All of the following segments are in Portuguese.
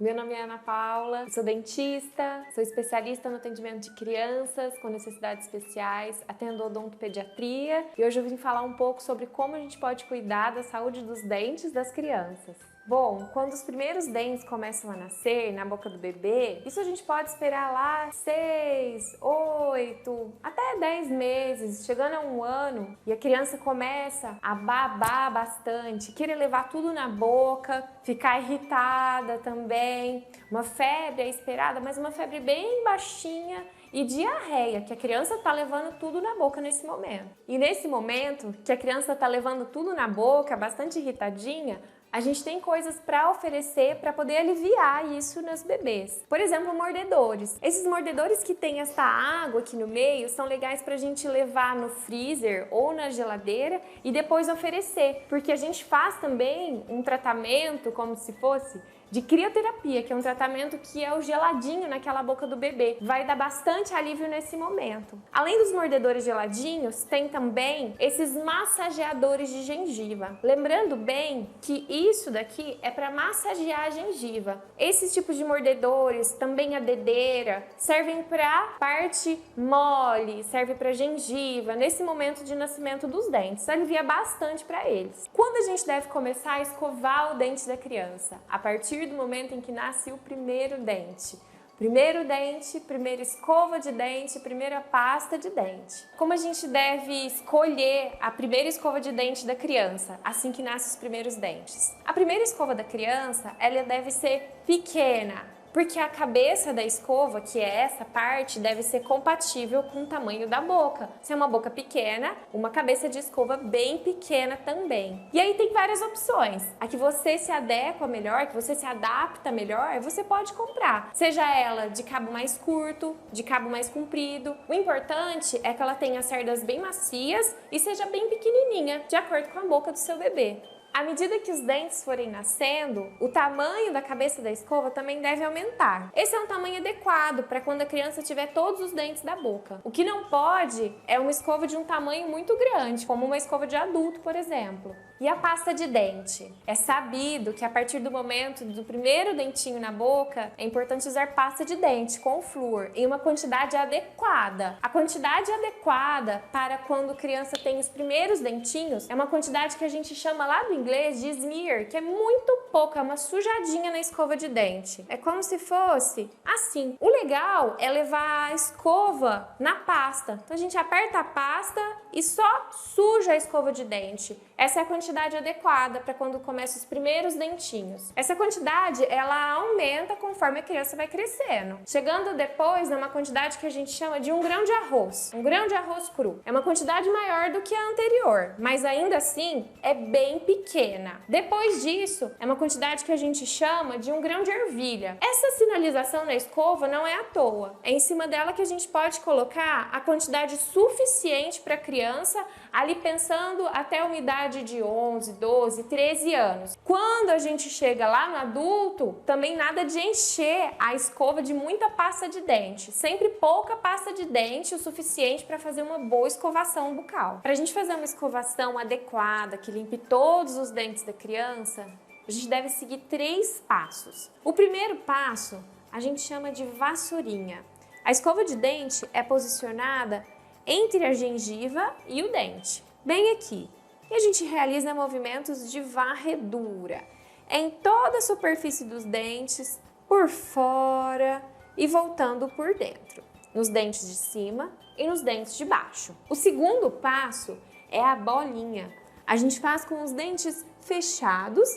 Meu nome é Ana Paula, sou dentista, sou especialista no atendimento de crianças com necessidades especiais, atendo odontopediatria e hoje eu vim falar um pouco sobre como a gente pode cuidar da saúde dos dentes das crianças. Bom, quando os primeiros dentes começam a nascer na boca do bebê, isso a gente pode esperar lá 6, 8, até 10 meses, chegando a 1 ano, e a criança começa a babar bastante, querer levar tudo na boca, ficar irritada também, uma febre é esperada, mas uma febre bem baixinha, e diarreia, que a criança está levando tudo na boca nesse momento. E nesse momento que a criança está levando tudo na boca, bastante irritadinha, a gente tem coisas para oferecer para poder aliviar isso nos bebês. Por exemplo, mordedores. Esses mordedores que tem essa água aqui no meio são legais para a gente levar no freezer ou na geladeira e depois oferecer, porque a gente faz também um tratamento como se fosse de crioterapia, que é um tratamento que é o geladinho naquela boca do bebê. Vai dar bastante alívio nesse momento. Além dos mordedores geladinhos, tem também esses massageadores de gengiva. Lembrando bem que isso daqui é para massagear a gengiva. Esses tipos de mordedores, também a dedeira, servem para parte mole, serve para gengiva, nesse momento de nascimento dos dentes. Alivia bastante para eles. Quando a gente deve começar a escovar o dente da criança? A partir do momento em que nasce o primeiro dente. Primeiro dente, primeira escova de dente, primeira pasta de dente. Como a gente deve escolher a primeira escova de dente da criança, assim que nasce os primeiros dentes? A primeira escova da criança, ela deve ser pequena, porque a cabeça da escova, que é essa parte, deve ser compatível com o tamanho da boca. Se é uma boca pequena, uma cabeça de escova bem pequena também. E aí tem várias opções. A que você se adequa melhor, que você se adapta melhor, você pode comprar. Seja ela de cabo mais curto, de cabo mais comprido. O importante é que ela tenha cerdas bem macias e seja bem pequenininha, de acordo com a boca do seu bebê. À medida que os dentes forem nascendo, o tamanho da cabeça da escova também deve aumentar. Esse é um tamanho adequado para quando a criança tiver todos os dentes da boca. O que não pode é uma escova de um tamanho muito grande, como uma escova de adulto, por exemplo. E a pasta de dente? É sabido que a partir do momento do primeiro dentinho na boca, é importante usar pasta de dente com flúor em uma quantidade adequada. A quantidade adequada para quando a criança tem os primeiros dentinhos é uma quantidade que a gente chama lá do inglês de smear, que é muito pouca, uma sujadinha na escova de dente. É como se fosse assim. O legal é levar a escova na pasta. Então a gente aperta a pasta e só suja a escova de dente. Essa é a quantidade adequada para quando começam os primeiros dentinhos. Essa quantidade, ela aumenta conforme a criança vai crescendo. Chegando depois, é uma quantidade que a gente chama de 1 grão de arroz. 1 grão de arroz cru. É uma quantidade maior do que a anterior, mas ainda assim é bem pequena. Depois disso, é uma quantidade que a gente chama de 1 grão de ervilha. Essa sinalização na escova não é à toa. É em cima dela que a gente pode colocar a quantidade suficiente para a criança, ali pensando até a umidade de 11, 12, 13 anos. Quando a gente chega lá no adulto, também nada de encher a escova de muita pasta de dente. Sempre pouca pasta de dente, o suficiente para fazer uma boa escovação bucal. Para a gente fazer uma escovação adequada, que limpe todos os dentes da criança, a gente deve seguir 3 passos. O primeiro passo a gente chama de vassourinha. A escova de dente é posicionada entre a gengiva e o dente, bem aqui. E a gente realiza movimentos de varredura em toda a superfície dos dentes, por fora e voltando por dentro, nos dentes de cima e nos dentes de baixo. O segundo passo é a bolinha. A gente faz com os dentes fechados,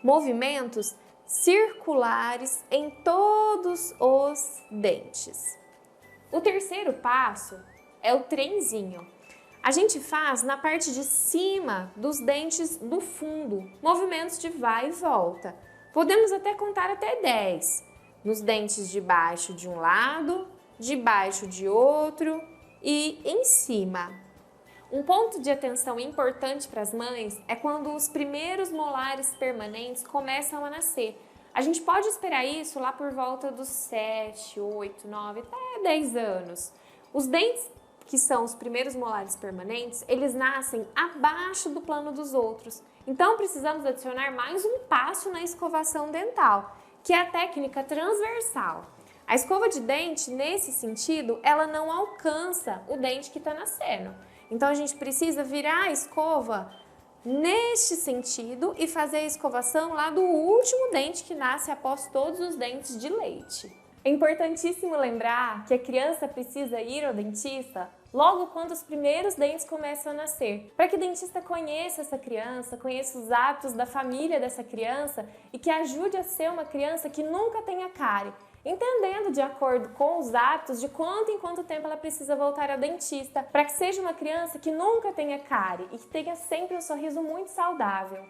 movimentos circulares em todos os dentes. O terceiro passo é o trenzinho. A gente faz na parte de cima dos dentes do fundo, movimentos de vai e volta. Podemos até contar até 10, nos dentes de baixo de um lado, de baixo de outro e em cima. Um ponto de atenção importante para as mães é quando os primeiros molares permanentes começam a nascer. A gente pode esperar isso lá por volta dos 7, 8, 9, até 10 anos. Os dentes que são os primeiros molares permanentes, eles nascem abaixo do plano dos outros. Então precisamos adicionar mais um passo na escovação dental, que é a técnica transversal. A escova de dente, nesse sentido, ela não alcança o dente que está nascendo. Então a gente precisa virar a escova neste sentido e fazer a escovação lá do último dente que nasce após todos os dentes de leite. É importantíssimo lembrar que a criança precisa ir ao dentista logo quando os primeiros dentes começam a nascer, para que o dentista conheça essa criança, conheça os hábitos da família dessa criança e que ajude a ser uma criança que nunca tenha cárie, entendendo de acordo com os hábitos de quanto em quanto tempo ela precisa voltar ao dentista, para que seja uma criança que nunca tenha cárie e que tenha sempre um sorriso muito saudável.